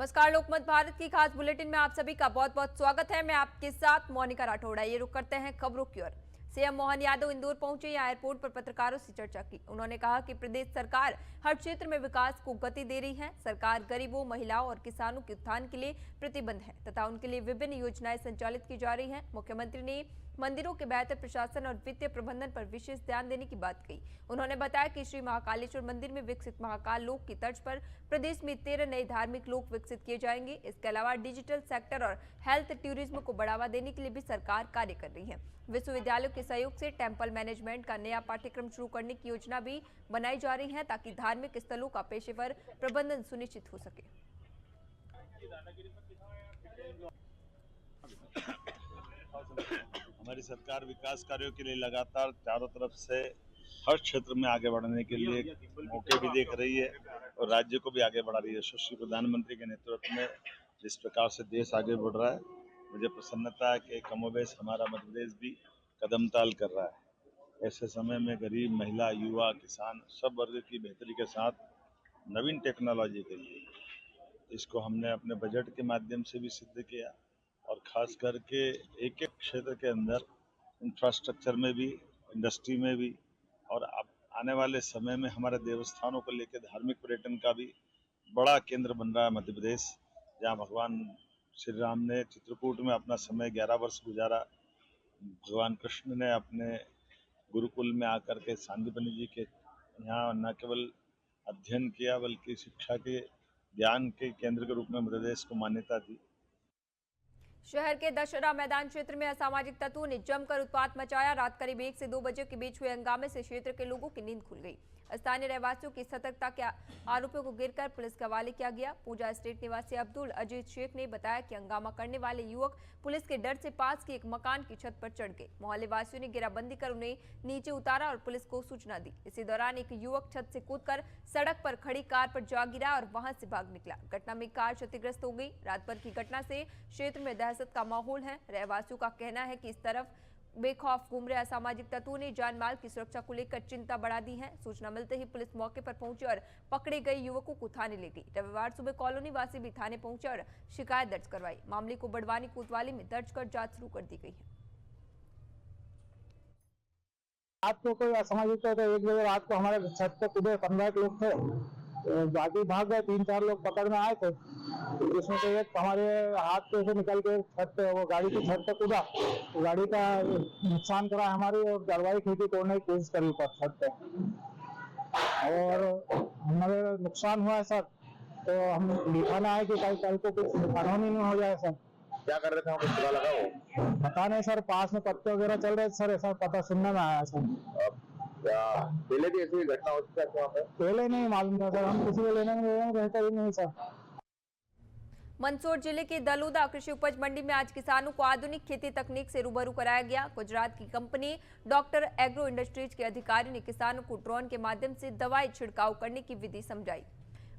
नमस्कार, लोकमत भारत की खास बुलेटिन में आप सभी का बहुत बहुत स्वागत है। मैं आपके साथ मोनिका राठौड़। ये रुक करते हैं खबरों की ओर। सीएम मोहन यादव इंदौर पहुंचे, या एयरपोर्ट पर पत्रकारों से चर्चा की। उन्होंने कहा कि प्रदेश सरकार हर क्षेत्र में विकास को गति दे रही है। सरकार गरीबों, महिलाओं और किसानों के उत्थान के लिए प्रतिबद्ध है तथा उनके लिए विभिन्न योजनाएं संचालित की जा रही हैं। मुख्यमंत्री ने मंदिरों के बेहतर प्रशासन और वित्तीय प्रबंधन पर विशेष ध्यान देने की बात कही। उन्होंने बताया कि श्री महाकालेश्वर मंदिर में विकसित महाकाल लोक की तर्ज पर प्रदेश में 13 नए धार्मिक लोक विकसित किए जाएंगे। इसके अलावा डिजिटल सेक्टर और हेल्थ टूरिज्म को बढ़ावा देने के लिए भी सरकार कार्य कर रही है। विश्वविद्यालयों के सहयोग से टेम्पल मैनेजमेंट का नया पाठ्यक्रम शुरू करने की योजना भी बनाई जा रही है ताकि धार्मिक स्थलों का पेशेवर प्रबंधन सुनिश्चित हो सके। हमारी सरकार विकास कार्यों के लिए लगातार चारों तरफ से हर क्षेत्र में आगे बढ़ने के लिए मौके भी देख रही है और राज्य को भी आगे बढ़ा रही है। यशस्वी प्रधानमंत्री के नेतृत्व में जिस प्रकार से देश आगे बढ़ रहा है, मुझे प्रसन्नता है कि कमोबेश हमारा मध्य प्रदेश भी कदम ताल कर रहा है। ऐसे समय में गरीब, महिला, युवा, किसान सब वर्ग की बेहतरी के साथ नवीन टेक्नोलॉजी के लिए इसको हमने अपने बजट के माध्यम से भी सिद्ध किया और खास करके एक एक क्षेत्र के अंदर इंफ्रास्ट्रक्चर में भी, इंडस्ट्री में भी और अब आने वाले समय में हमारे देवस्थानों को लेकर धार्मिक पर्यटन का भी बड़ा केंद्र बन रहा है मध्य प्रदेश, जहाँ भगवान श्री राम ने चित्रकूट में अपना समय 11 वर्ष गुजारा। भगवान कृष्ण ने अपने गुरुकुल में आकर के सांदीपनि जी के यहाँ न केवल अध्ययन किया बल्कि शिक्षा के, ज्ञान के केंद्र के रूप में मध्य प्रदेश को मान्यता दी। शहर के दशहरा मैदान क्षेत्र में असामाजिक तत्वों ने जमकर उत्पात मचाया। रात करीब 1 से 2 बजे के बीच हुए हंगामे से क्षेत्र के लोगों की नींद खुल गई। स्थानीय रहवासियों की सतर्कता के आरोपियों को गिरकर पुलिस के हवाले किया गया। पूजा एस्टेट निवासी अब्दुल अजीज शेख ने बताया कि हंगामा करने वाले युवक पुलिस के डर से पास के एक मकान की छत पर चढ़ गए। मोहल्ले वासियों ने घेराबंदी कर उन्हें नीचे उतारा और पुलिस को सूचना दी। इसी दौरान एक युवक छत से कूदकर सड़क पर खड़ी कार पर जा गिरा और वहां से भाग निकला। घटना में कार क्षतिग्रस्त हो गई। रात भर की घटना से क्षेत्र में दहशत का माहौल है। रहवासियों का कहना है कि इस तरफ बेखौफ घूम रहे असामाजिक तत्वों ने जान माल की सुरक्षा को लेकर चिंता बढ़ा दी है। सूचना मिलते ही पुलिस मौके पर पहुंची और पकड़े गए युवकों को थाने ले गई। रविवार सुबह कॉलोनी वासी भी थाने पहुंचे और शिकायत दर्ज करवाई। मामले को बड़वानी कोतवाली में दर्ज कर जांच शुरू कर दी गई है। रात को कोई असामाजिक तत्व 1 बजे रात को हमारे छत पे कूदे, 15 लोग थे, तो बाकी भाग गए। 3-4 लोग पकड़ में आए थे, तो इसमें से एक हमारे हाथ पे से निकल के छत पे, वो गाड़ी की छत पे कूदा, तो गाड़ी का नुकसान करा हमारी और दरवाजा खिड़की तोड़ने की कोशिश करी ऊपर छत पे, और हमारे नुकसान हुआ है सर। तो हम लिखाना है कि कल को कुछ कानूनी नहीं हो जाए सर। क्या कर रहे थे, कुछ पता लगा? वो पता नहीं सर, पास में पत्ते वगैरह चल रहे थे सर, ऐसा पता सुनने में आया सर। क्या पहले भी ऐसी घटना हो चुकी है वहाँ पे? पहले नहीं मालूम था सर, हम किसी को लेने में रहता ही नहीं सर। मंदसौर जिले के दलूदा कृषि उपज मंडी में आज किसानों को आधुनिक खेती तकनीक से रूबरू कराया गया। गुजरात की कंपनी डॉक्टर एग्रो इंडस्ट्रीज के अधिकारियों ने किसानों को ड्रोन के माध्यम से दवाई छिड़काव करने की विधि समझाई।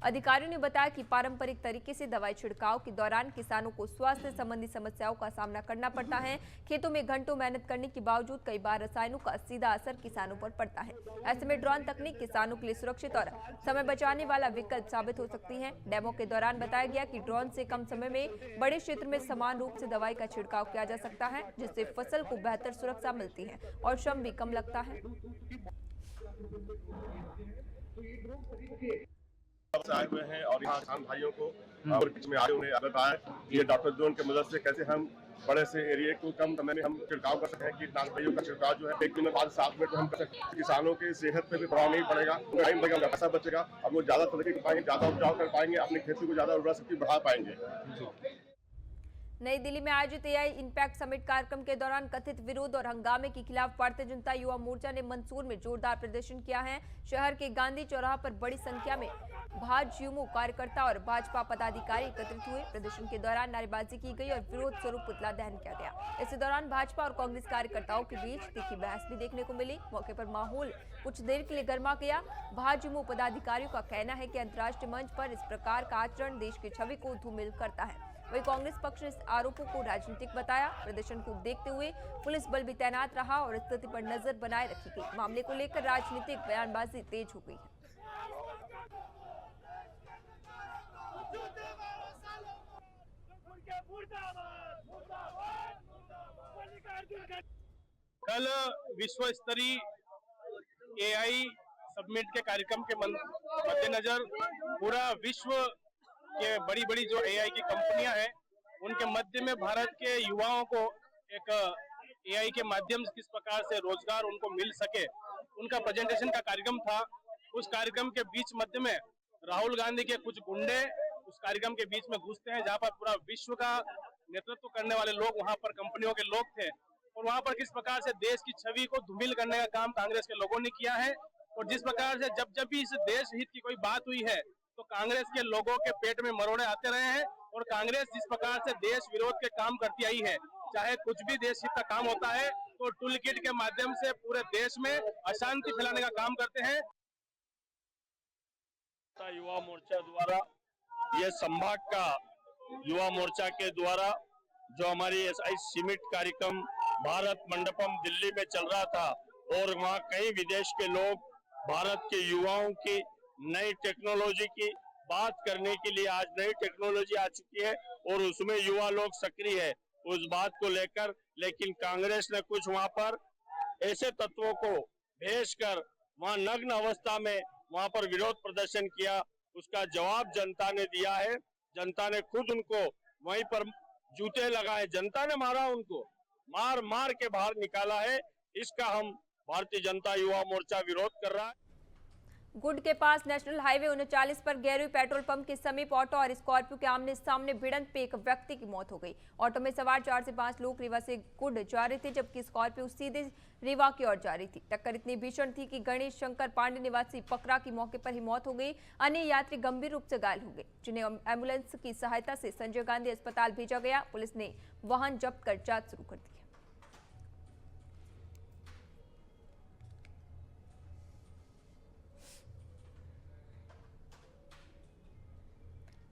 अधिकारियों ने बताया कि पारंपरिक तरीके से दवाई छिड़काव के दौरान किसानों को स्वास्थ्य संबंधी समस्याओं का सामना करना पड़ता है। खेतों में घंटों मेहनत करने के बावजूद कई बार रसायनों का सीधा असर किसानों पर पड़ता है। ऐसे में ड्रोन तकनीक किसानों के लिए सुरक्षित और समय बचाने वाला विकल्प साबित हो सकती है। डेमो के दौरान बताया गया कि ड्रोन से कम समय में बड़े क्षेत्र में समान रूप से दवाई का छिड़काव किया जा सकता है, जिससे फसल को बेहतर सुरक्षा मिलती है और श्रम भी कम लगता है। आए हुए हैं और यहाँ किसान भाइयों को और बीच में आए उन्हें बताया कि ये डॉक्टर ड्रोन की मदद से कैसे हम बड़े से एरिया को कम समय में हम छिड़काव कर सकते हैं। कीटनाशक दवाइयों का छिड़काव जो है 1 दिन में 5 से 7 मिनट में हम कर सकते हैं। किसानों की सेहत पे भी प्रभाव नहीं पड़ेगा, टाइम बचेगा, पैसा बचेगा और वो ज्यादा तरक्की कर पाएंगे, ज्यादा उपजाऊ कर पाएंगे, अपनी खेती को ज्यादा उर्वरा शक्ति बढ़ा पाएंगे। नई दिल्ली में आयोजित एआई इम्पैक्ट समिट कार्यक्रम के दौरान कथित विरोध और हंगामे के खिलाफ भारतीय जनता युवा मोर्चा ने मंदसौर में जोरदार प्रदर्शन किया है। शहर के गांधी चौराहा पर बड़ी संख्या में भाजयुमो कार्यकर्ता और भाजपा पदाधिकारी एकत्रित हुए। प्रदर्शन के दौरान नारेबाजी की गई और विरोध स्वरूप पुतला दहन किया गया। इसी दौरान भाजपा और कांग्रेस कार्यकर्ताओं के बीच तीखी बहस भी देखने को मिली। मौके पर माहौल कुछ देर के लिए गर्मा गया। भाजयुमो पदाधिकारियों का कहना है कि अंतर्राष्ट्रीय मंच पर इस प्रकार का आचरण देश की छवि को धूमिल करता है। वहीं कांग्रेस पक्ष ने इस आरोपों को राजनीतिक बताया। प्रदर्शन को देखते हुए पुलिस बल भी तैनात रहा और स्थिति पर नजर बनाए रखी गई। मामले को लेकर राजनीतिक बयानबाजी तेज हो गई है। कल विश्व स्तरीय एआई सबमिट के कार्यक्रम के मद्देनजर पूरा विश्व के बड़ी बड़ी जो एआई की कंपनियां हैं उनके मध्य में भारत के युवाओं को एक एआई के माध्यम से किस प्रकार से रोजगार उनको मिल सके उनका प्रेजेंटेशन का कार्यक्रम था। उस कार्यक्रम के बीच मध्य में राहुल गांधी के कुछ गुंडे उस कार्यक्रम के बीच में घुसते हैं, जहां पर पूरा विश्व का नेतृत्व करने वाले लोग वहां पर कंपनियों के लोग थे और वहां पर किस प्रकार से देश की छवि को धूमिल करने का काम कांग्रेस के लोगों ने किया है। और जिस प्रकार से जब भी इस देश हित की कोई बात हुई है तो कांग्रेस के लोगों के पेट में मरोड़े आते रहे हैं और कांग्रेस जिस प्रकार से देश विरोध के काम करती आई है, चाहे कुछ भी देश हित का काम होता है तो टूल किट के माध्यम से पूरे देश में अशांति फैलाने का काम करते हैं। युवा मोर्चा द्वारा ये संभाग का युवा मोर्चा के द्वारा जो हमारी एसआई समिट कार्यक्रम भारत मंडपम दिल्ली में चल रहा था और वहाँ कई विदेश के लोग भारत के युवाओं की नई टेक्नोलॉजी की बात करने के लिए, आज नई टेक्नोलॉजी आ चुकी है और उसमें युवा लोग सक्रिय है उस बात को लेकर, लेकिन कांग्रेस ने कुछ वहाँ पर ऐसे तत्वों को भेजकर वहाँ नग्न अवस्था में वहाँ पर विरोध प्रदर्शन किया। उसका जवाब जनता ने दिया है। जनता ने खुद उनको वहीं पर जूते लगाए, जनता ने मारा, उनको मार मार के बाहर निकाला है। इसका हम भारतीय जनता युवा मोर्चा विरोध कर रहा है। गुड के पास नेशनल हाईवे 39 पर गैरुई पेट्रोल पंप के समीप ऑटो और स्कॉर्पियो के आमने सामने भिड़ंत में एक व्यक्ति की मौत हो गई। ऑटो में सवार 4 से 5 लोग रीवा से गुड जा रहे थे, जबकि स्कॉर्पियो सीधे रीवा की ओर जा रही थी। टक्कर इतनी भीषण थी कि गणेश शंकर पांडे निवासी पकरा की मौके पर ही मौत हो गई। अन्य यात्री गंभीर रूप से घायल हो गए, जिन्हें एम्बुलेंस की सहायता से संजय गांधी अस्पताल भेजा गया। पुलिस ने वाहन जब्त कर जांच शुरू कर दी।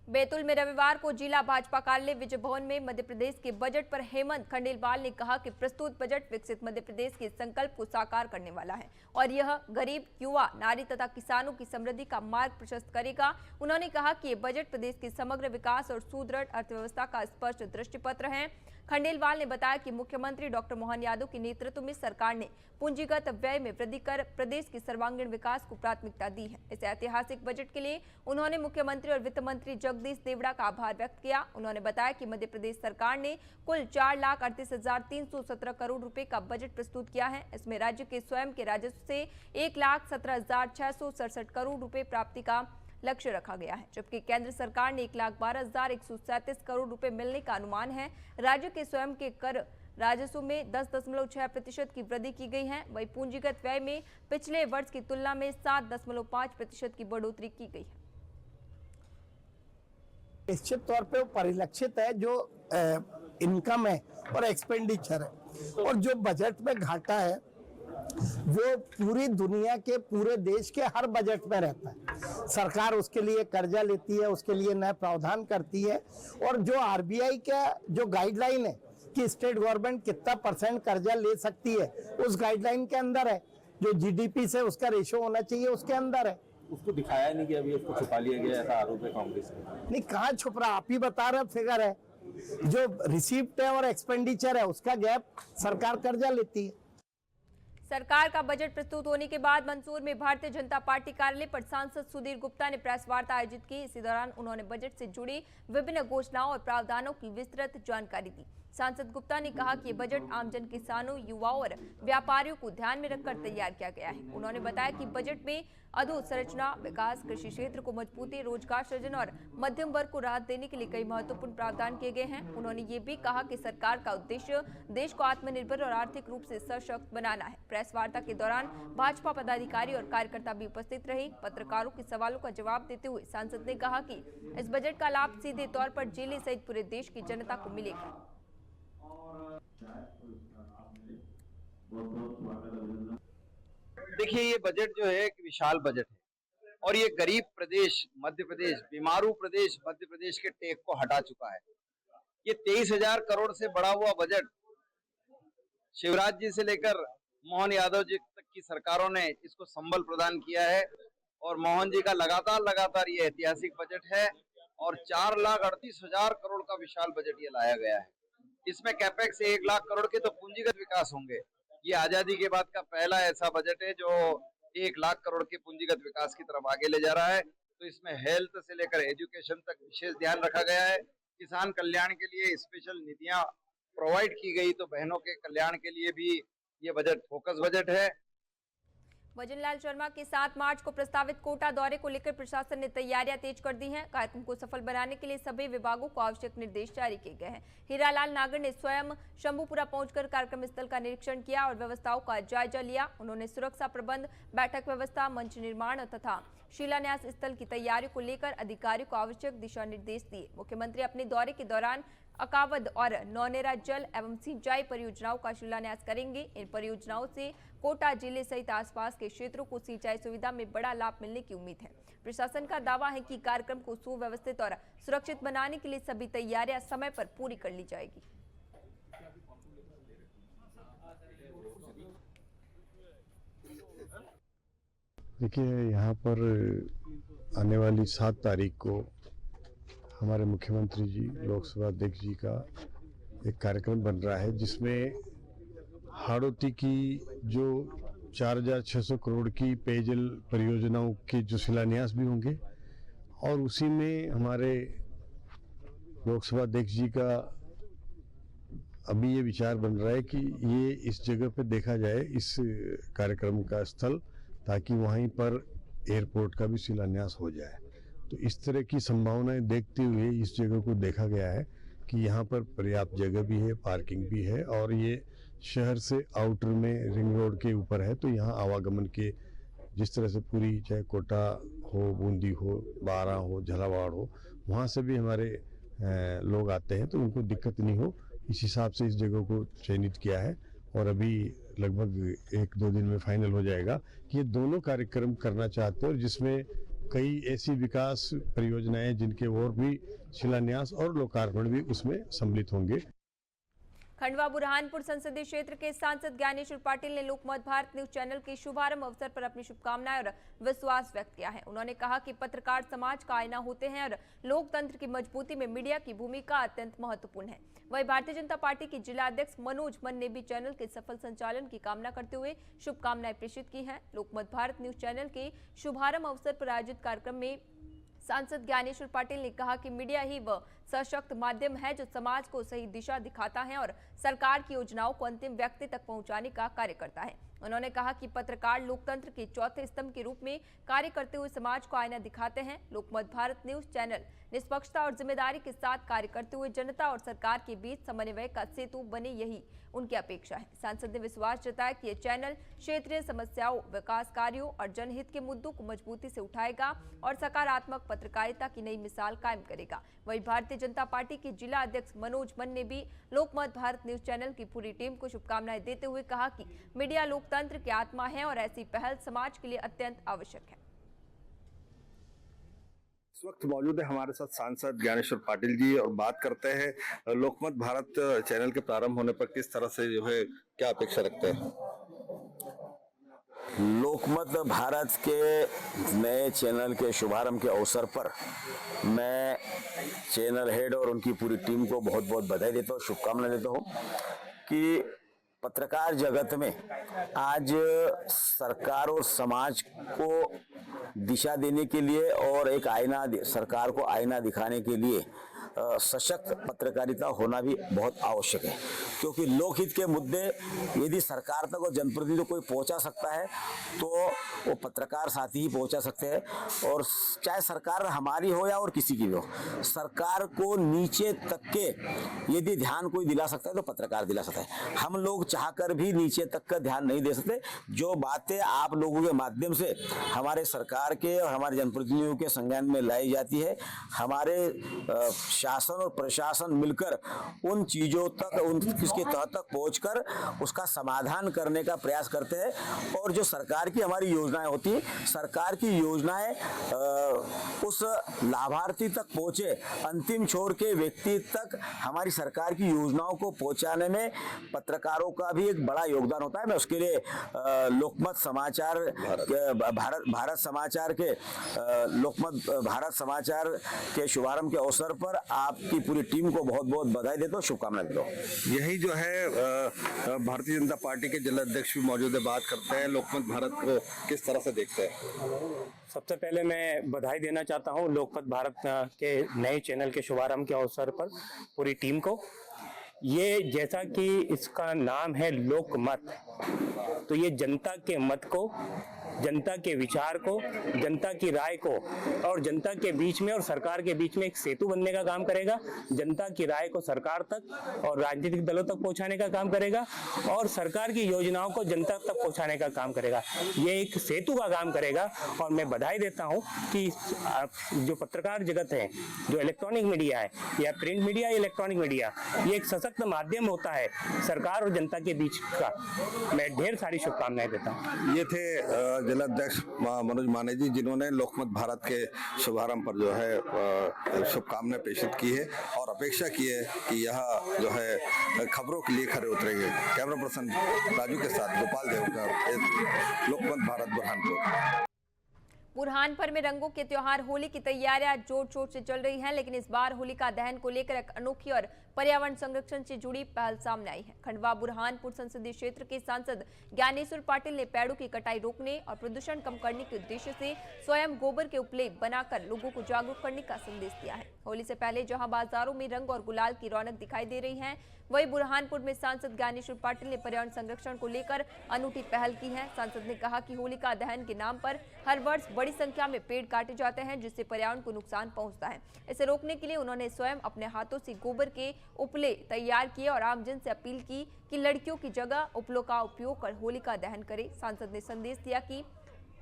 बैतूल में रविवार को जिला भाजपा कार्यालय विजय भवन में मध्य प्रदेश के बजट पर हेमंत खंडेलवाल ने कहा कि प्रस्तुत बजट विकसित मध्य प्रदेश के संकल्प को साकार करने वाला है और यह गरीब, युवा, नारी तथा किसानों की समृद्धि का मार्ग प्रशस्त करेगा। उन्होंने कहा कि ये बजट प्रदेश के समग्र विकास और सुदृढ़ अर्थव्यवस्था का स्पष्ट दृष्टिपत्र है। खंडेलवाल ने बताया कि मुख्यमंत्री डॉक्टर मोहन यादव के नेतृत्व में सरकार ने पूंजीगत व्यय में वृद्धि कर प्रदेश के सर्वांगीण विकास को प्राथमिकता दी है। इस ऐतिहासिक बजट के लिए उन्होंने मुख्यमंत्री और वित्त मंत्री जगदीश देवड़ा का आभार व्यक्त किया। उन्होंने बताया कि मध्य प्रदेश सरकार ने कुल 4,38,317 करोड़ रुपए का बजट प्रस्तुत किया है। इसमें राज्य के स्वयं के राजस्व से 1,17,667 करोड़ रुपए प्राप्ति का लक्ष्य रखा गया है, जबकि केंद्र सरकार ने 1,12,137 करोड़ रुपए मिलने का अनुमान है। राज्य के स्वयं के कर राजस्व में 10.6% की वृद्धि की गई है। वहीं पूंजीगत व्यय में पिछले वर्ष की तुलना में 7.5% की बढ़ोतरी की गई है। निश्चित तौर पे वो परिलक्षित है जो इनकम है और एक्सपेंडिचर है, और जो बजट में घाटा है वो पूरी दुनिया के पूरे देश के हर बजट में रहता है। सरकार उसके लिए कर्जा लेती है, उसके लिए नए प्रावधान करती है, और जो आरबीआई का जो गाइडलाइन है कि स्टेट गवर्नमेंट कितना % कर्जा ले सकती है, उस गाइडलाइन के अंदर है। जो जीडीपी से उसका रेशो होना चाहिए उसके अंदर है। उसको दिखाया नहीं कि अभी उसको छुपा लिया गया, ऐसा आरोप है कांग्रेस का। नहीं, कहाँ छुप रहा, आप ही बता रहे फिगर है। जो रिसीप्ट है और एक्सपेंडिचर है उसका गैप सरकार कर्जा लेती है। सरकार का बजट प्रस्तुत होने के बाद मंसूर में भारतीय जनता पार्टी कार्यालय पर सांसद सुधीर गुप्ता ने प्रेस वार्ता आयोजित की। इसी दौरान उन्होंने बजट से जुड़ी विभिन्न घोषणाओं और प्रावधानों की विस्तृत जानकारी दी। सांसद गुप्ता ने कहा कि ये बजट आमजन, किसानों, युवाओं और व्यापारियों को ध्यान में रखकर तैयार किया गया है। उन्होंने बताया कि बजट में अधोसंरचना विकास, कृषि क्षेत्र को मजबूती, रोजगार सृजन और मध्यम वर्ग को राहत देने के लिए कई महत्वपूर्ण प्रावधान किए गए हैं। उन्होंने ये भी कहा कि सरकार का उद्देश्य देश को आत्मनिर्भर और आर्थिक रूप से सशक्त बनाना है। प्रेस वार्ता के दौरान भाजपा पदाधिकारी और कार्यकर्ता भी उपस्थित रहे। पत्रकारों के सवालों का जवाब देते हुए सांसद ने कहा कि इस बजट का लाभ सीधे तौर पर जिले सहित पूरे देश की जनता को मिलेगा। देखिए, ये बजट जो है एक विशाल बजट है और ये गरीब प्रदेश मध्य प्रदेश, बीमारू प्रदेश मध्य प्रदेश के टेक को हटा चुका है। ये 23,000 करोड़ से बढ़ा हुआ बजट शिवराज जी से लेकर मोहन यादव जी तक की सरकारों ने इसको संबल प्रदान किया है और मोहन जी का लगातार ये ऐतिहासिक बजट है और 4,38,000 करोड़ का विशाल बजट ये लाया गया है। इसमें कैपेक्स 1 लाख करोड़ के तो पूंजीगत विकास होंगे। ये आजादी के बाद का पहला ऐसा बजट है जो 1 लाख करोड़ के पूंजीगत विकास की तरफ आगे ले जा रहा है। तो इसमें हेल्थ से लेकर एजुकेशन तक विशेष ध्यान रखा गया है। किसान कल्याण के लिए स्पेशल निधियां प्रोवाइड की गई, तो बहनों के कल्याण के लिए भी ये बजट फोकस बजट है। भजनलाल शर्मा के 7 मार्च को प्रस्तावित कोटा दौरे को लेकर प्रशासन ने तैयारियां तेज कर दी हैं। कार्यक्रम को सफल बनाने के लिए सभी विभागों को आवश्यक निर्देश जारी किए गए हैं। हीरालाल नागर ने स्वयं शंभूपुरा पहुंचकर कार्यक्रम स्थल का निरीक्षण किया और व्यवस्थाओं का जायजा लिया। उन्होंने सुरक्षा प्रबंध, बैठक व्यवस्था, मंच निर्माण तथा शिलान्यास स्थल की तैयारियों को लेकर अधिकारियों को आवश्यक दिशा निर्देश दिए। मुख्यमंत्री अपने दौरे के दौरान अकावद और नौनेरा जल एवं सिंचाई परियोजनाओं का शिलान्यास करेंगे। इन परियोजनाओं से कोटा जिले सहित आसपास के क्षेत्रों को सिंचाई सुविधा में बड़ा लाभ मिलने की उम्मीद है। प्रशासन का दावा है कि कार्यक्रम को सुव्यवस्थित और सुरक्षित बनाने के लिए सभी तैयारियां समय पर पूरी कर ली जाएगी। देखिए, यहाँ पर आने वाली 7 तारीख को हमारे मुख्यमंत्री जी, लोकसभा अध्यक्ष जी का एक कार्यक्रम बन रहा है, जिसमें हाड़ौती की जो 4,600 करोड़ की पेयजल परियोजनाओं के जो शिलान्यास भी होंगे, और उसी में हमारे लोकसभा अध्यक्ष जी का अभी ये विचार बन रहा है कि ये इस जगह पे देखा जाए, इस कार्यक्रम का स्थल, ताकि वहीं पर एयरपोर्ट का भी शिलान्यास हो जाए। तो इस तरह की संभावनाएं देखते हुए इस जगह को देखा गया है कि यहाँ पर पर्याप्त जगह भी है, पार्किंग भी है, और ये शहर से आउटर में रिंग रोड के ऊपर है। तो यहाँ आवागमन के जिस तरह से पूरी, चाहे कोटा हो, बूंदी हो, बारा हो, झालावाड़ हो, वहाँ से भी हमारे लोग आते हैं, तो उनको दिक्कत नहीं हो, इस हिसाब से इस जगह को चयनित किया है। और अभी लगभग 1-2 दिन में फाइनल हो जाएगा कि ये दोनों कार्यक्रम करना चाहते हैं, और जिसमें कई ऐसी विकास परियोजनाएं जिनके और भी शिलान्यास और लोकार्पण भी उसमें सम्मिलित होंगे। खंडवा बुरहानपुर संसदीय क्षेत्र के सांसद ज्ञानेश्वर पाटिल ने लोकमत भारत न्यूज चैनल के शुभारंभ अवसर पर अपनी शुभकामनाएं और विश्वास व्यक्त किया है। उन्होंने कहा कि पत्रकार समाज का आईना होते हैं और लोकतंत्र की मजबूती में मीडिया की भूमिका अत्यंत महत्वपूर्ण है। वहीं भारतीय जनता पार्टी के जिला अध्यक्ष मनोज मन ने भी चैनल के सफल संचालन की कामना करते हुए शुभकामनाएं प्रेषित की हैं। लोकमत भारत न्यूज चैनल के शुभारंभ अवसर पर आयोजित कार्यक्रम में सांसद ज्ञानेश्वर पाटिल ने कहा कि मीडिया ही वह सशक्त माध्यम है जो समाज को सही दिशा दिखाता है और सरकार की योजनाओं को अंतिम व्यक्ति तक पहुंचाने का कार्य करता है। उन्होंने कहा कि पत्रकार लोकतंत्र के चौथे स्तंभ के रूप में कार्य करते हुए समाज को आईना दिखाते हैं। लोकमत भारत न्यूज चैनल निष्पक्षता और जिम्मेदारी के साथ कार्य करते हुए जनता और सरकार के बीच समन्वय का सेतु बने, यही उनकी अपेक्षा है। सांसद ने विश्वास जताया कि यह चैनल क्षेत्रीय समस्याओं, विकास कार्यों और जनहित के मुद्दों को मजबूती से उठाएगा और सकारात्मक पत्रकारिता की नई मिसाल कायम करेगा। वहीं भारतीय जनता पार्टी के जिला अध्यक्ष मनोज मन ने भी लोकमत भारत न्यूज चैनल की पूरी टीम को शुभकामनाएं देते हुए कहा कि मीडिया लोकतंत्र की आत्मा है और ऐसी पहल समाज के लिए अत्यंत आवश्यक है। इस वक्त मौजूद है हमारे साथ सांसद ज्ञानेश्वर पाटिल जी, और बात करते हैं लोकमत भारत चैनल के प्रारंभ होने पर किस तरह से जो है क्या अपेक्षा रखते हैं। लोकमत भारत के नए चैनल के शुभारंभ के अवसर पर मैं चैनल हेड और उनकी पूरी टीम को बहुत बहुत बधाई देता हूँ, शुभकामनाएं देता हूँ कि पत्रकार जगत में आज सरकार और समाज को दिशा देने के लिए और एक आईना, सरकार को आईना दिखाने के लिए सशक्त पत्रकारिता होना भी बहुत आवश्यक है, क्योंकि लोकहित के मुद्दे यदि सरकार तक और जनप्रतिनिधि कोई पहुंचा सकता है तो वो पत्रकार साथी ही पहुंचा सकते हैं। और चाहे सरकार हमारी हो या और किसी की भी हो, सरकार को नीचे तक के यदि ध्यान कोई दिला सकता है तो पत्रकार दिला सकता है। हम लोग चाहकर भी नीचे तक का ध्यान नहीं दे सकते। जो बातें आप लोगों के माध्यम से हमारे सरकार के और हमारे जनप्रतिनिधियों के संज्ञान में लाई जाती है, हमारे शासन और प्रशासन मिलकर उन चीजों तक, उनकी उसके तह तक पहुंचकर उसका समाधान करने का प्रयास करते हैं। और जो सरकार की हमारी योजनाएं होती हैं, सरकार की योजनाएं उस लाभार्थी तक पहुंचे, अंतिम छोर के व्यक्ति तक हमारी सरकार की योजनाओं को पहुंचाने में पत्रकारों का भी एक बड़ा योगदान होता है। मैं उसके लिए लोकमत समाचार भारत समाचार के लोकमत भारत समाचार के शुभारंभ के अवसर पर आपकी पूरी टीम को बहुत बहुत बधाई देता हूँ, शुभकामनाएं देता हूँ। यही जो है भारतीय जनता पार्टी के जिला अध्यक्ष भी मौजूद है, बात करते हैं लोकमत भारत को किस तरह से देखते हैं। सबसे पहले मैं बधाई देना चाहता हूं लोकमत भारत के नए चैनल के शुभारंभ के अवसर पर पूरी टीम को। ये जैसा कि इसका नाम है लोकमत, तो ये जनता के मत को, जनता के विचार को, जनता की राय को और जनता के बीच में और सरकार के बीच में एक सेतु बनने का काम करेगा। जनता की राय को सरकार तक और राजनीतिक दलों तक पहुंचाने का काम करेगा और सरकार की योजनाओं को जनता तक पहुंचाने का काम करेगा। ये एक सेतु का काम करेगा। और मैं बधाई देता हूं कि जो पत्रकार जगत है, जो इलेक्ट्रॉनिक मीडिया है या प्रिंट मीडिया या इलेक्ट्रॉनिक मीडिया, ये एक सशक्त माध्यम होता है सरकार और जनता के बीच का। मैं ढेर सारी शुभकामनाएं देता हूँ। ये थे जिला अध्यक्ष मनोज माने जी, जिन्होंने लोकमत भारत के शुभारंभ पर जो है शुभकामनाएं प्रेषित की है और अपेक्षा की है कि यह जो है खबरों के लिए खरे उतरेंगे। कैमरा पर्सन राजू के साथ गोपाल देवकर, लोकमत भारत बुरहानपुर। बुरहानपुर में रंगों के त्योहार होली की तैयारियां जोर शोर से चल रही हैं, लेकिन इस बार होलिका दहन को लेकर एक अनोखी और पर्यावरण संरक्षण से जुड़ी पहल सामने आई है। खंडवा बुरहानपुर संसदीय क्षेत्र के सांसद ज्ञानेश्वर पाटिल ने पेड़ों की कटाई रोकने और प्रदूषण कम करने के उद्देश्य से स्वयं गोबर के उपलेप बनाकर लोगों को जागरूक करने का संदेश दिया है। होली से पहले जहां बाजारों में रंग और गुलाल की रौनक दिखाई दे रही है, वहीं बुरहानपुर में सांसद ज्ञानेश्वर पाटिल ने पर्यावरण संरक्षण को लेकर अनूठी पहल की है। सांसद ने कहा कि होलिका दहन के नाम पर हर वर्ष बड़ी संख्या में पेड़ काटे जाते हैं, जिससे पर्यावरण को नुकसान पहुंचता है। इसे रोकने के लिए उन्होंने स्वयं अपने हाथों से गोबर के उपले तैयार किए और आमजन से अपील की कि लड़कियों की जगह उपलों का उपयोग कर होलिका दहन करें। सांसद ने संदेश दिया कि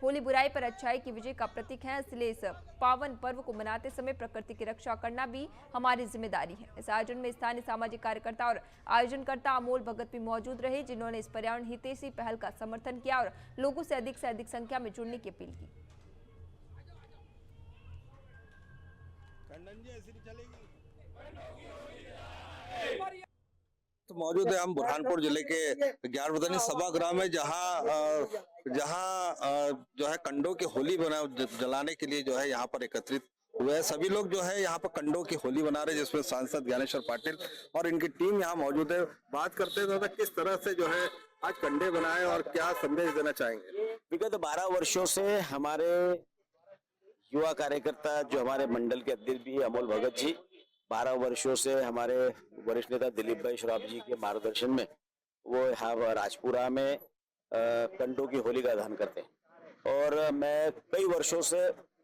होली बुराई पर अच्छाई की विजय का प्रतीक है, इसलिए इस पावन पर्व को मनाते समय प्रकृति की रक्षा करना भी हमारी जिम्मेदारी है। इस आयोजन में स्थानीय सामाजिक कार्यकर्ता और आयोजनकर्ता अमोल भगत भी मौजूद रहे, जिन्होंने इस पर्यावरण हितैषी पहल का समर्थन किया और लोगों से अधिक संख्या में जुड़ने की अपील की। तो मौजूद है हम बुरहानपुर जिले के ज्ञानवर्धनी सभागृह में, जहां जो है कंडों की होली जलाने के लिए जो है यहाँ पर एकत्रित हुए हैं। सभी लोग जो है यहाँ पर कंडों की होली बना रहे हैं, जिसमें सांसद ज्ञानेश्वर पाटिल और इनकी टीम यहाँ मौजूद है। बात करते हैं किस तरह से जो है आज कंडे बनाए और क्या संदेश देना चाहेंगे। विगत 12 वर्षों से हमारे युवा कार्यकर्ता, जो हमारे मंडल के अध्यक्ष भी है अमोल भगत जी, 12 वर्षों से हमारे वरिष्ठ नेता दिलीप भाई श्रॉफ जी के मार्गदर्शन में वो यहाँ राजपुरा में कंडों की होली का दहन करते हैं। और मैं कई वर्षों से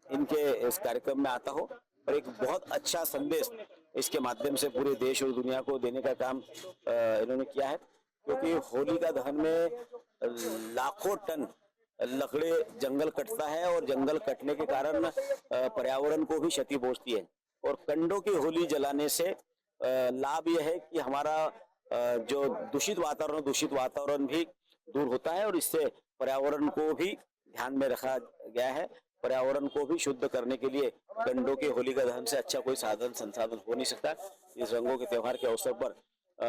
इनके इस कार्यक्रम में आता हूँ और एक बहुत अच्छा संदेश इसके माध्यम से पूरे देश और दुनिया को देने का काम इन्होंने किया है, क्योंकि होली का दहन में लाखों टन लकड़ी जंगल कटता है और जंगल कटने के कारण पर्यावरण को भी क्षति पहुंचती है। और कंडों की होली जलाने से लाभ यह है कि हमारा जो दूषित वातावरण भी दूर होता है और इससे पर्यावरण को भी ध्यान में रखा गया है। पर्यावरण को भी शुद्ध करने के लिए कंडों की होली का दहन से अच्छा कोई संसाधन हो नहीं सकता। इस रंगों के त्योहार के अवसर पर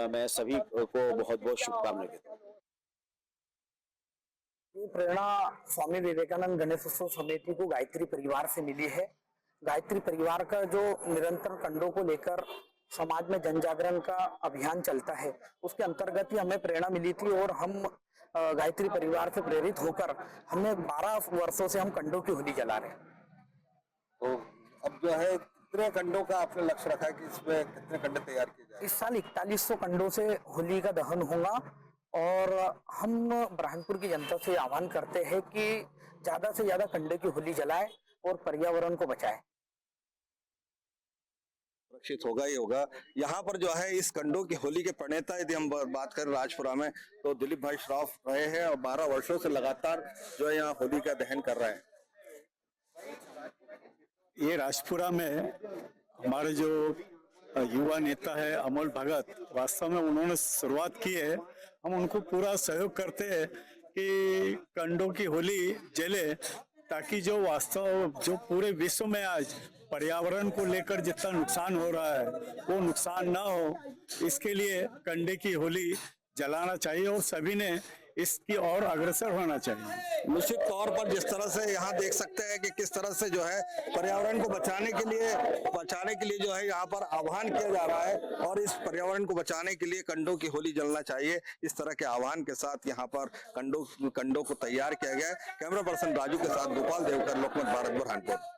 मैं सभी को बहुत बहुत शुभकामनाएं देता हूँ। प्रेरणा स्वामी विवेकानंद गणेशोत्सव समिति को गायत्री परिवार से मिली है। गायत्री परिवार का जो निरंतर कंडों को लेकर समाज में जन जागरण का अभियान चलता है, उसके अंतर्गत ही हमें प्रेरणा मिली थी और हम गायत्री परिवार से प्रेरित होकर हमने 12 वर्षों से हम कंडों की होली जला रहे हैं। तो अब जो है कितने कंडों का आपने लक्ष्य रखा है कि इसमें कितने कंडे तैयार किए जाए? इस साल 4100 कंडों से होली का दहन होगा और हम बुरहानपुर की जनता से आह्वान करते हैं कि ज्यादा से ज्यादा कंडे की होली जलाए और पर्यावरण को बचाए। सुरक्षित होगा ही होगा। यहाँ पर जो है इस कंडों की होली के प्रणेता यदि हम बात करें राजपुरा में, तो दिलीप भाई श्रॉफ रहे हैं और 12 वर्षों से लगातार जो है यहाँ होली का दहन कर रहे हैं। ये राजपुरा में हमारे जो युवा नेता है अमोल भगत, वास्तव में उन्होंने शुरुआत की है। हम उनको पूरा सहयोग करते हैं कि कंडों की होली जले, ताकि जो पूरे विश्व में आज पर्यावरण को लेकर जितना नुकसान हो रहा है वो नुकसान ना हो, इसके लिए कंडे की होली जलाना चाहिए और सभी ने इसकी ओर अग्रसर होना चाहिए। निश्चित तौर पर जिस तरह से यहाँ देख सकते हैं कि किस तरह से जो है पर्यावरण को बचाने के लिए जो है यहाँ पर आह्वान किया जा रहा है, और इस पर्यावरण को बचाने के लिए कंडों की होली जलना चाहिए, इस तरह के आह्वान के साथ यहाँ पर कंडों को तैयार किया गया है। कैमरा पर्सन राजू के साथ गोपाल देवकर, लोकमत भारत, बुरहानपुर।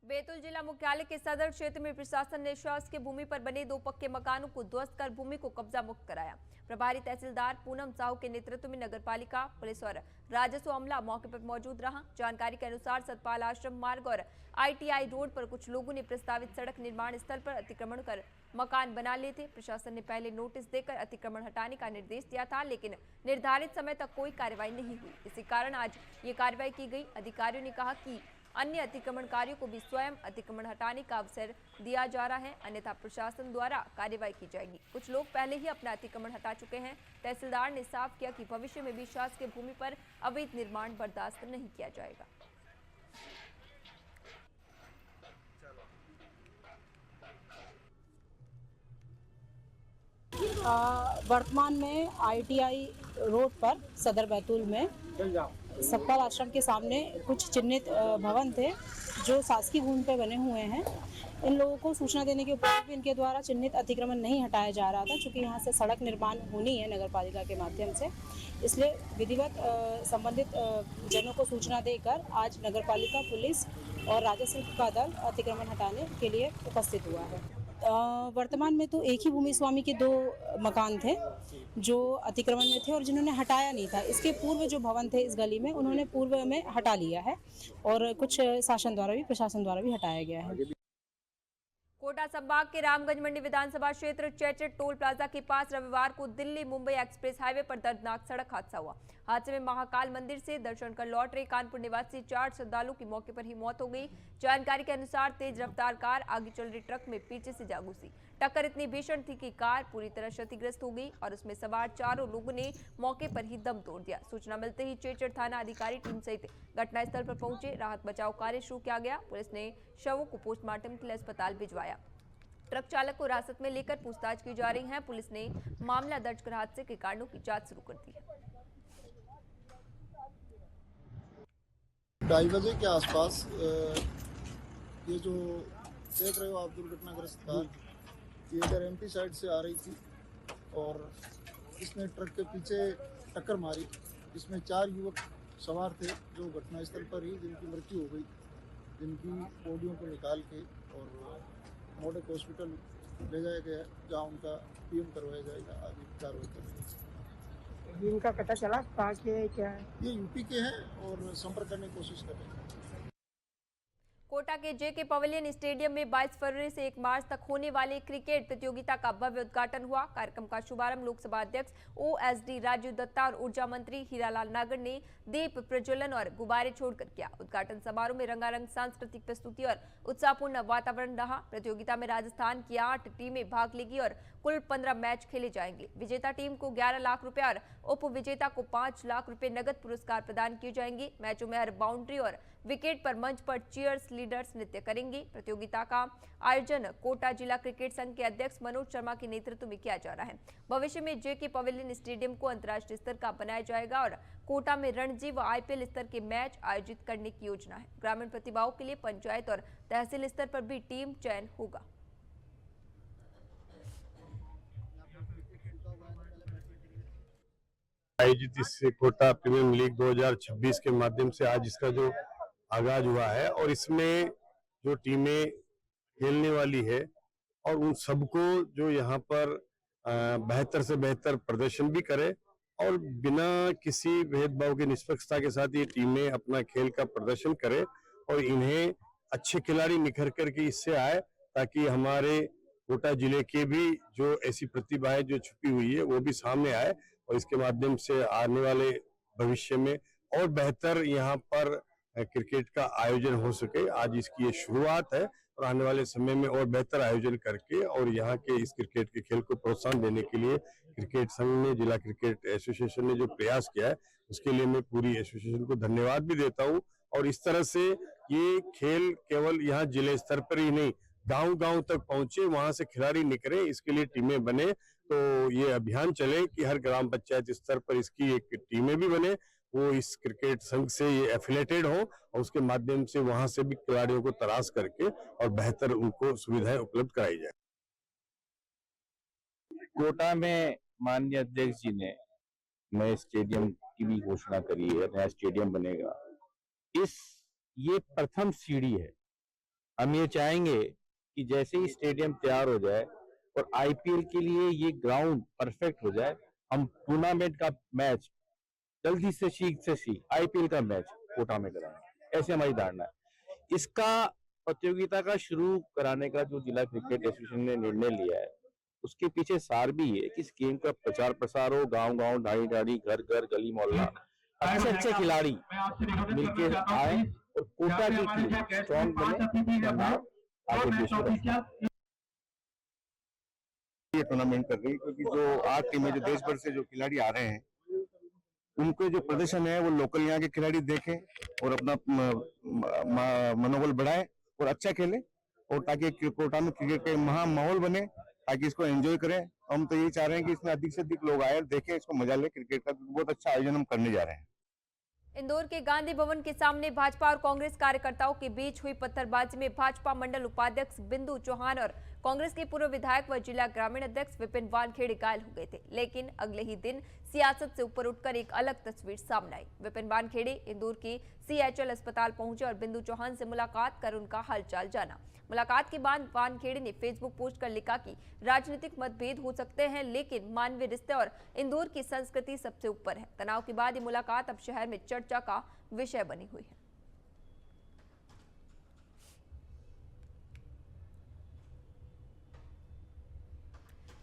बैतूल जिला मुख्यालय के सदर क्षेत्र में प्रशासन ने शासकीय भूमि पर बने 2 पक्के मकानों को ध्वस्त कर भूमि को कब्जा मुक्त कराया। प्रभारी तहसीलदार पूनम साहू के नेतृत्व में नगरपालिका, पुलिस और राजस्व अमला मौके पर मौजूद रहा। जानकारी के अनुसार सतपाल आश्रम मार्ग और ITI रोड पर कुछ लोगों ने प्रस्तावित सड़क निर्माण स्थल पर अतिक्रमण कर मकान बना लिए थे। प्रशासन ने पहले नोटिस देकर अतिक्रमण हटाने का निर्देश दिया था, लेकिन निर्धारित समय तक कोई कार्रवाई नहीं हुई। इसी कारण आज ये कार्रवाई की गई। अधिकारियों ने कहा कि अन्य अतिक्रमणकारियों को भी स्वयं अतिक्रमण हटाने का अवसर दिया जा रहा है, अन्यथा प्रशासन द्वारा कार्रवाई की जाएगी। कुछ लोग पहले ही अपना अतिक्रमण हटा चुके हैं। तहसीलदार ने साफ किया कि भविष्य में भी शासकीय भूमि पर अवैध निर्माण बर्दाश्त नहीं किया जाएगा। वर्तमान में ITI रोड पर सदर बैतूल में सतपाल आश्रम के सामने कुछ चिन्हित भवन थे जो शासकीय भूमि पर बने हुए हैं। इन लोगों को सूचना देने के बाद भी इनके द्वारा चिन्हित अतिक्रमण नहीं हटाया जा रहा था, क्योंकि यहाँ से सड़क निर्माण होनी है नगरपालिका के माध्यम से। इसलिए विधिवत संबंधित जनों को सूचना देकर आज नगरपालिका, पुलिस और राजस्व का दल अतिक्रमण हटाने के लिए उपस्थित हुआ है। वर्तमान में तो एक ही भूमि स्वामी के 2 मकान थे जो अतिक्रमण में थे और जिन्होंने हटाया नहीं था। इसके पूर्व जो भवन थे इस गली में, उन्होंने पूर्व में हटा लिया है और कुछ प्रशासन द्वारा भी हटाया गया है। कोटा संभाग के रामगंज मंडी विधानसभा क्षेत्र चेचट टोल प्लाजा के पास रविवार को दिल्ली मुंबई एक्सप्रेस हाईवे पर दर्दनाक सड़क हादसा हुआ। हादसे में महाकाल मंदिर से दर्शन कर लौट रहे कानपुर निवासी 4 श्रद्धालुओं की मौके पर ही मौत हो गई। जानकारी के अनुसार तेज रफ्तार कार आगे चल रही ट्रक में पीछे से जा घुसी। टक्कर इतनी भीषण थी कि कार पूरी तरह क्षतिग्रस्त हो गई और उसमें सवार 4 लोगों ने मौके पर ही दम तोड़ दिया। सूचना मिलते ही चेचट थाना अधिकारी टीम सहित घटनास्थल पर पहुंचे। राहत बचाव कार्य शुरू किया गया। पुलिस ने शवों को पोस्टमार्टम के लिए अस्पताल भिजवाया। ट्रक चालक को हिरासत में लेकर पूछताछ की जा रही है। पुलिस ने मामला दर्ज कर हादसे के कारणों की जांच शुरू कर दी है। 2:30 बजे के आसपास ये जो देख रहे हो आप दुर्घटनाग्रस्त कार, ये इधर MP साइड से आ रही थी और इसने ट्रक के पीछे टक्कर मारी। इसमें 4 युवक सवार थे जो घटनास्थल पर ही जिनकी मृत्यु हो गई, जिनकी बॉडियों को निकाल के और मॉडर्न हॉस्पिटल ले जाया गया, जहाँ उनका PM करवाया जाएगा। आगे कार्रवाई करेंगे। इनका पता चला कहाँ के क्या है? ये UP के हैं और संपर्क करने की कोशिश कर रहे हैं। कोटा के JK पवेलियन स्टेडियम में 22 फरवरी से 1 मार्च तक होने वाली क्रिकेट प्रतियोगिता का भव्य उद्घाटन हुआ। कार्यक्रम का शुभारंभ लोकसभा अध्यक्ष OSD राजीव दत्ता और ऊर्जा मंत्री हीरालाल नागर ने दीप प्रज्वलन और गुब्बारे छोड़कर किया। उद्घाटन समारोह में रंगारंग सांस्कृतिक प्रस्तुति और उत्साहपूर्ण वातावरण रहा। प्रतियोगिता में राजस्थान की 8 टीमें भाग लेगी और कुल 15 मैच खेले जाएंगे। विजेता टीम को 11 लाख रुपए और उप विजेता को 5 लाख रुपए नगद पुरस्कार प्रदान किए जाएंगे। मैचों में हर बाउंड्री और विकेट पर मंच पर चीयर्स लीडर्स नृत्य करेंगे। प्रतियोगिता का आयोजन कोटा जिला क्रिकेट संघ के अध्यक्ष मनोज शर्मा के नेतृत्व में किया जा रहा है। भविष्य में JK पवेलियन स्टेडियम को अंतर्राष्ट्रीय स्तर का बनाया जाएगा और कोटा में रणजी व IPL स्तर के मैच आयोजित करने की योजना है। ग्रामीण प्रतिभाओं के लिए पंचायत और तहसील स्तर पर भी टीम चयन होगा। आयोजित इस कोटा प्रीमियम लीग 2026 के माध्यम से आज इसका जो आगाज हुआ है और इसमें जो टीमें खेलने वाली है और उन सबको जो यहाँ पर बेहतर से बेहतर प्रदर्शन भी करे और बिना किसी भेदभाव के निष्पक्षता के साथ ये टीमें अपना खेल का प्रदर्शन करे और इन्हें अच्छे खिलाड़ी निखर करके इससे आए, ताकि हमारे कोटा जिले के भी जो ऐसी प्रतिभाएं जो छुपी हुई है वो भी सामने आए और इसके माध्यम से आने वाले भविष्य में और बेहतर यहाँ पर क्रिकेट का आयोजन हो सके। आज इसकी ये शुरुआत है और आने वाले समय में और बेहतर आयोजन करके और यहाँ के इस क्रिकेट के खेल को प्रोत्साहन देने के लिए क्रिकेट संघ ने, जिला क्रिकेट एसोसिएशन ने जो प्रयास किया है उसके लिए मैं पूरी एसोसिएशन को धन्यवाद भी देता हूँ। और इस तरह से ये खेल केवल यहाँ जिले स्तर पर ही नहीं, गांव-गांव तक पहुंचे, वहां से खिलाड़ी निकले, इसके लिए टीमें बने। तो ये अभियान चले कि हर ग्राम पंचायत स्तर पर इसकी एक टीमें भी बने, वो इस क्रिकेट संघ से ये एफिलेटेड हो और उसके माध्यम से वहां से भी खिलाड़ियों को तलाश करके और बेहतर उनको सुविधाएं उपलब्ध कराई जाए। कोटा में माननीय अध्यक्ष जी ने नए स्टेडियम की भी घोषणा करी है, नया स्टेडियम बनेगा। ये प्रथम सीढ़ी है। हम ये चाहेंगे कि जैसे ही स्टेडियम तैयार हो जाए और आईपीएल के लिए ये ग्राउंड परफेक्ट हो जाए, हम टूर्नामेंट का मैच जल्दी से शीघ्र आईपीएल का मैच कोटा में कराएं, ऐसे हमारी धारणा है। इसका प्रतियोगिता का शुरू कराने का जो जिला क्रिकेट एसोसिएशन ने निर्णय लिया है, उसके पीछे सार भी है कि इस गेम का प्रचार प्रसार हो, गांव-गांव, डाड़ी-डाड़ी, घर-घर, गली मोहल्ला, अच्छे खिलाड़ी मिलकर आए और कोटा की टीम स्ट्रॉन्ग बने, नाम आगे देश में ये टूर्नामेंट कर रही, क्योंकि जो 8 टीमें जो देश भर से जो खिलाड़ी आ रहे हैं, उनके जो प्रदर्शन है वो लोकल यहाँ के खिलाड़ी देखें और अपना मनोबल बढ़ाएं और अच्छा खेलें, और ताकि कोटा में क्रिकेट का महा माहौल बने, ताकि इसको एंजॉय करें। हम तो यही चाह रहे हैं कि इसमें अधिक से अधिक लोग आए, देखें, इसको मजा ले क्रिकेट का। बहुत अच्छा आयोजन हम करने जा रहे हैं। इंदौर के गांधी भवन के सामने भाजपा और कांग्रेस कार्यकर्ताओं के बीच हुई पत्थरबाजी में भाजपा मंडल उपाध्यक्ष बिंदु चौहान और कांग्रेस के पूर्व विधायक व जिला ग्रामीण अध्यक्ष विपिन वानखेड़े घायल हो गए थे। लेकिन अगले ही दिन सियासत से ऊपर उठकर एक अलग तस्वीर सामने आई। विपिन वानखेड़े इंदौर के सीएचएल अस्पताल पहुंचे और बिंदु चौहान से मुलाकात कर उनका हालचाल जाना। मुलाकात के बाद वानखेड़े ने फेसबुक पोस्ट कर लिखा कि राजनीतिक मतभेद हो सकते हैं, लेकिन मानवीय रिश्ते और इंदौर की संस्कृति सबसे ऊपर है। तनाव के बाद ये मुलाकात अब शहर में चर्चा का विषय बनी हुई है।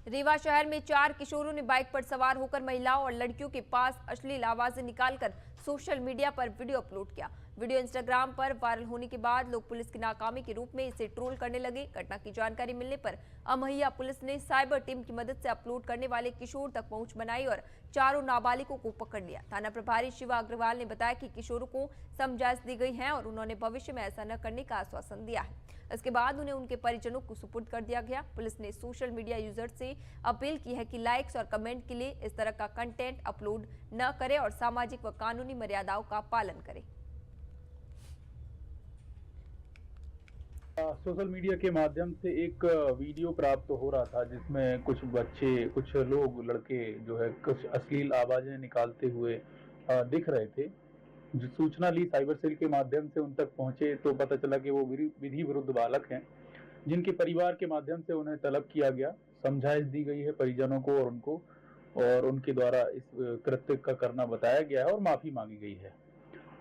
रीवा शहर में 4 किशोरों ने बाइक पर सवार होकर महिलाओं और लड़कियों के पास अश्लील आवाजें निकालकर सोशल मीडिया पर वीडियो अपलोड किया। वीडियो इंस्टाग्राम पर वायरल होने के बाद लोग पुलिस की नाकामी के रूप में इसे ट्रोल करने लगे। घटना की जानकारी मिलने पर अमहिया पुलिस ने साइबर टीम की मदद से अपलोड करने वाले किशोर तक पहुंच बनाई और चारों नाबालिगों को पकड़ लिया। थाना प्रभारी शिवा अग्रवाल ने बताया कि किशोरों को समझाइश दी गई है और उन्होंने भविष्य में ऐसा न करने का आश्वासन दिया है। इसके बाद उन्हें उनके परिजनों को सुपुर्द कर दिया गया। पुलिस ने सोशल मीडिया यूजर से अपील की है कि लाइक्स और कमेंट के लिए इस तरह का कंटेंट अपलोड न करें और सामाजिक व कानूनी मर्यादाओं का पालन करें। सोशल मीडिया के माध्यम से एक वीडियो प्राप्त हो रहा था जिसमें कुछ बच्चे, कुछ लोग, लड़के जो है कुछ अश्लील आवाजें निकालते हुए दिख रहे थे। जो सूचना ली साइबर सेल के माध्यम से उन तक पहुंचे तो पता चला कि वो विधि विरुद्ध बालक हैं, जिनके परिवार के माध्यम से उन्हें तलब किया गया। समझाइश दी गई है परिजनों को और उनको, और उनके द्वारा इस कृत्य का करना बताया गया है और माफी मांगी गई है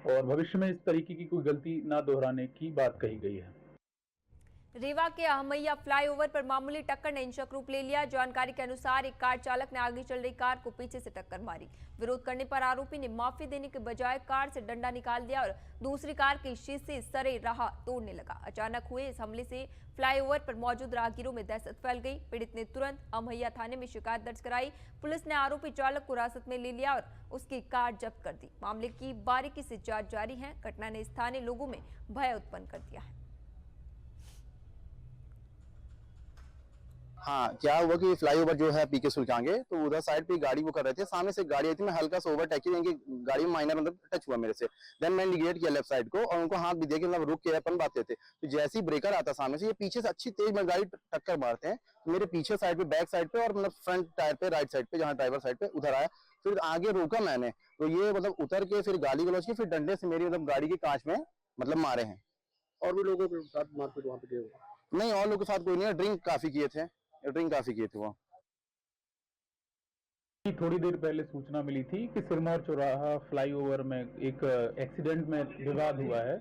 और भविष्य में इस तरीके की कोई गलती ना दोहराने की बात कही गई है। रीवा के अहमैया फ्लाईओवर पर मामूली टक्कर ने हिंसक रूप ले लिया। जानकारी के अनुसार एक कार चालक ने आगे चल रही कार को पीछे से टक्कर मारी। विरोध करने पर आरोपी ने माफी देने के बजाय कार से डंडा निकाल दिया और दूसरी कार के शीशे सरे राह तोड़ने लगा। अचानक हुए इस हमले से फ्लाईओवर पर मौजूद राहगीरों में दहशत फैल गई। पीड़ित ने तुरंत अमैया थाने में शिकायत दर्ज कराई। पुलिस ने आरोपी चालक को हिरासत में ले लिया और उसकी कार जब्त कर दी। मामले की बारीकी से जांच जारी है। घटना ने स्थानीय लोगों में भय उत्पन्न कर दिया है। हाँ, क्या हुआ कि फ्लाईओवर जो है पीके सुल्तानगे, तो उधर साइड पे गाड़ी वो कर रहे थे, सामने से गाड़ी आई थी, मैं हल्का सा ओवरटेक की, गाड़ी में माइनर मतलब टच हुआ मेरे से। देन मैंने निगेट किया लेफ्ट साइड को और उनको हाथ भी दे के मतलब रुक के अपन बात करते। तो जैसे ही ब्रेकर आता सामने से, ये पीछे से अच्छी तेज में गाड़ी टक्कर मारते हैं। तो मेरे पीछे साइड पे, बैक साइड पे और मतलब फ्रंट टायर पे, राइट साइड पे, जहाँ ड्राइवर साइड पे उधर आया। फिर आगे रोका मैंने, तो ये मतलब उतर के फिर गाली गलौज की, फिर डंडे से मेरी मतलब गाड़ी की कांच में मतलब मारे हैं। और भी लोगों के साथ मारपीट वहाँ पे गए? नहीं, और लोगों के साथ कोई नहीं है, ड्रिंक काफी किए थे वो। थोड़ी देर पहले सूचना मिली थी कि सिरमौर चौराहा फ्लाईओवर में एक एक्सीडेंट में विवाद हुआ है।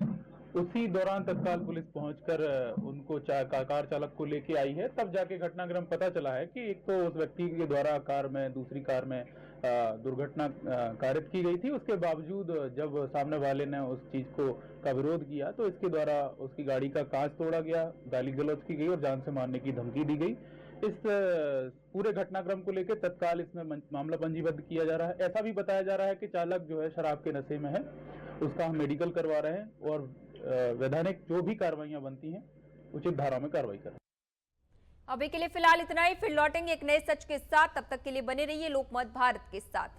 उसी दौरान तत्काल पुलिस पहुंचकर उनको कार चालक को लेके आई है। तब जाके घटनाक्रम पता चला है कि एक तो उस व्यक्ति के द्वारा कार में, दूसरी कार में दुर्घटना कारित की गई थी। उसके बावजूद जब सामने वाले ने उस चीज का विरोध किया तो इसके द्वारा उसकी गाड़ी का कांच तोड़ा गया, गाली गलौज की गई और जान से मारने की धमकी दी गई। इस पूरे घटनाक्रम को लेकर तत्काल इसमें मामला पंजीबद्ध किया जा रहा है। ऐसा भी बताया जा रहा है कि चालक जो है शराब के नशे में है, उसका हम मेडिकल करवा रहे हैं और वैधानिक जो भी कार्रवाइयां बनती हैं उचित धारा में कार्रवाई करें। अभी के लिए फिलहाल इतना ही, फिर लौटेंगे एक नए सच के साथ। तब तक के लिए बने रहिए लोकमत भारत के साथ।